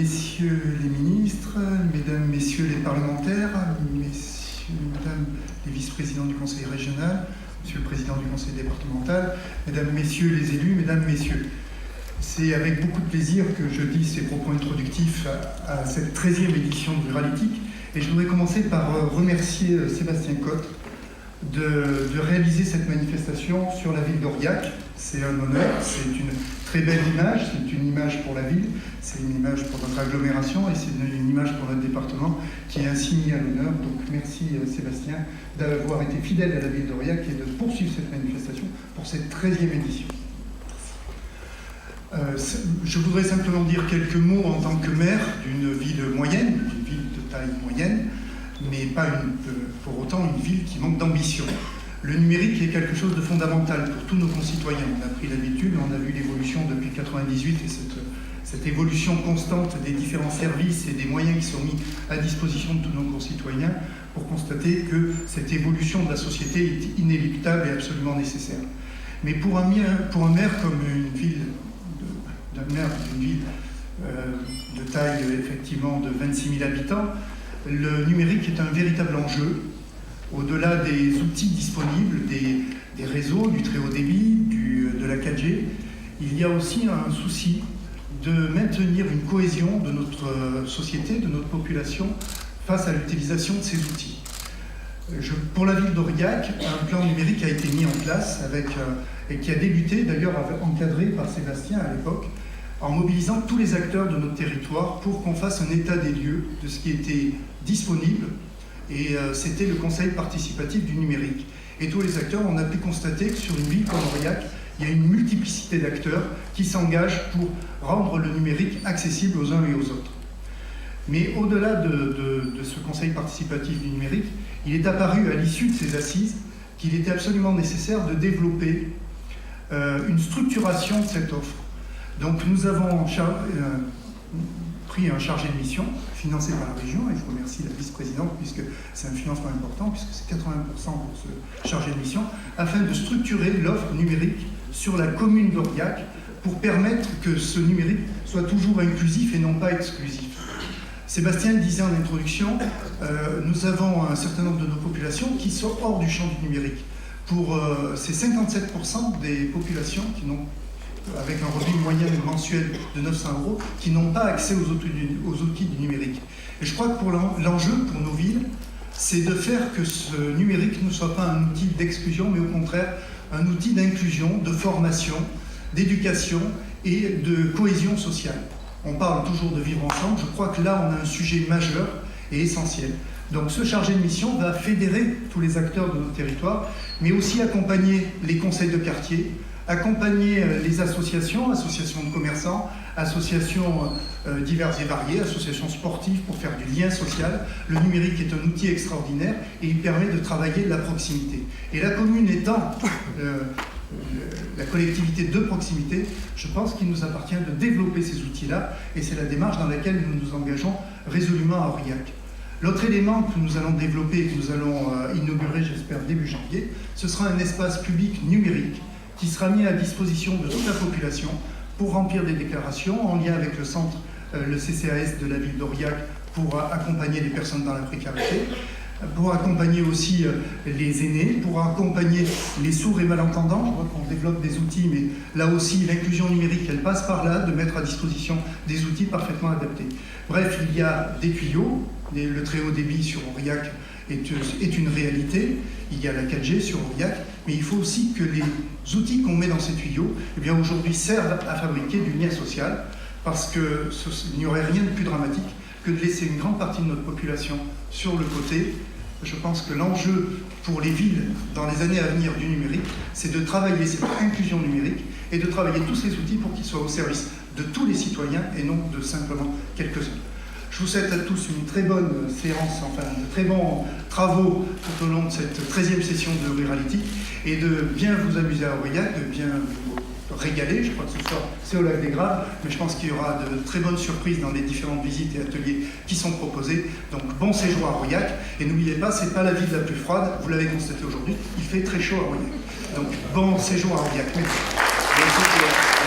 Messieurs les ministres, Mesdames, Messieurs les parlementaires, Messieurs, Mesdames les vice-présidents du Conseil régional, Monsieur le Président du Conseil départemental, Mesdames, Messieurs les élus, Mesdames, Messieurs. C'est avec beaucoup de plaisir que je dis ces propos introductifs à cette 13e édition de Ruralytique. Et je voudrais commencer par remercier Sébastien Cotte de réaliser cette manifestation sur la ville d'Aurillac. C'est un honneur, c'est une très belle image, c'est une image pour la ville, c'est une image pour notre agglomération et c'est une image pour notre département qui est ainsi mis à l'honneur. Donc merci Sébastien d'avoir été fidèle à la ville d'Aurillac et de poursuivre cette manifestation pour cette 13e édition. Je voudrais simplement dire quelques mots en tant que maire d'une ville moyenne, d'une ville de taille moyenne, mais pas pour autant une ville qui manque d'ambition. Le numérique est quelque chose de fondamental pour tous nos concitoyens. On a pris l'habitude, on a vu l'évolution depuis 1998 et cette évolution constante des différents services et des moyens qui sont mis à disposition de tous nos concitoyens pour constater que cette évolution de la société est inéluctable et absolument nécessaire. Mais pour un maire comme une ville de taille effectivement de 26 000 habitants, le numérique est un véritable enjeu. Au-delà des outils disponibles, des réseaux, du très haut débit, de la 4G, il y a aussi un souci de maintenir une cohésion de notre société, de notre population face à l'utilisation de ces outils. Pour la ville d'Aurillac, un plan numérique a été mis en place et qui a débuté d'ailleurs encadré par Sébastien à l'époque, en mobilisant tous les acteurs de notre territoire pour qu'on fasse un état des lieux de ce qui était disponible. Et c'était le conseil participatif du numérique. Et tous les acteurs, on a pu constater que sur une ville comme Aurillac, il y a une multiplicité d'acteurs qui s'engagent pour rendre le numérique accessible aux uns et aux autres. Mais au-delà de ce conseil participatif du numérique, il est apparu à l'issue de ces assises qu'il était absolument nécessaire de développer une structuration de cette offre. Donc nous avons pris un chargé de mission financé par la région, et je remercie la vice-présidente puisque c'est un financement important, puisque c'est 80% pour ce chargé de mission, afin de structurer l'offre numérique sur la commune d'Aurillac pour permettre que ce numérique soit toujours inclusif et non pas exclusif. Sébastien le disait en introduction, nous avons un certain nombre de nos populations qui sont hors du champ du numérique. Pour ces 57% des populations qui n'ont, avec un revenu moyen mensuel de 900 €, qui n'ont pas accès aux outils du numérique. Et je crois que pour l'enjeu pour nos villes, c'est de faire que ce numérique ne soit pas un outil d'exclusion, mais au contraire un outil d'inclusion, de formation, d'éducation et de cohésion sociale. On parle toujours de vivre ensemble, je crois que là on a un sujet majeur et essentiel. Donc ce chargé de mission va fédérer tous les acteurs de notre territoire, mais aussi accompagner les conseils de quartier, accompagner les associations de commerçants, associations diverses et variées, associations sportives pour faire du lien social. Le numérique est un outil extraordinaire et il permet de travailler de la proximité. Et la commune étant la collectivité de proximité, je pense qu'il nous appartient de développer ces outils-là et c'est la démarche dans laquelle nous nous engageons résolument à Aurillac. L'autre élément que nous allons développer et que nous allons inaugurer, j'espère, début janvier, ce sera un espace public numérique qui sera mis à disposition de toute la population pour remplir des déclarations en lien avec le centre, le CCAS de la ville d'Aurillac pour accompagner les personnes dans la précarité, pour accompagner aussi les aînés, pour accompagner les sourds et malentendants. Je vois qu'on développe des outils, mais là aussi l'inclusion numérique, elle passe par là, de mettre à disposition des outils parfaitement adaptés. Bref, il y a des tuyaux, le très haut débit sur Aurillac est une réalité, il y a la 4G sur Aurillac, mais il faut aussi que les outils qu'on met dans ces tuyaux, eh bien aujourd'hui servent à fabriquer du lien social, parce qu'il n'y aurait rien de plus dramatique que de laisser une grande partie de notre population sur le côté. Je pense que l'enjeu pour les villes dans les années à venir du numérique, c'est de travailler cette inclusion numérique et de travailler tous ces outils pour qu'ils soient au service de tous les citoyens et non de simplement quelques-uns. Je vous souhaite à tous une très bonne séance, enfin de très bons travaux tout au long de cette 13e session de Ruralytique et de bien vous amuser à Aurillac, de bien vous régaler. Je crois que ce soir c'est au lac des Graves, mais je pense qu'il y aura de très bonnes surprises dans les différentes visites et ateliers qui sont proposés. Donc bon séjour à Aurillac et n'oubliez pas, c'est pas la ville la plus froide, vous l'avez constaté aujourd'hui, il fait très chaud à Aurillac. Donc bon séjour à Aurillac. Merci.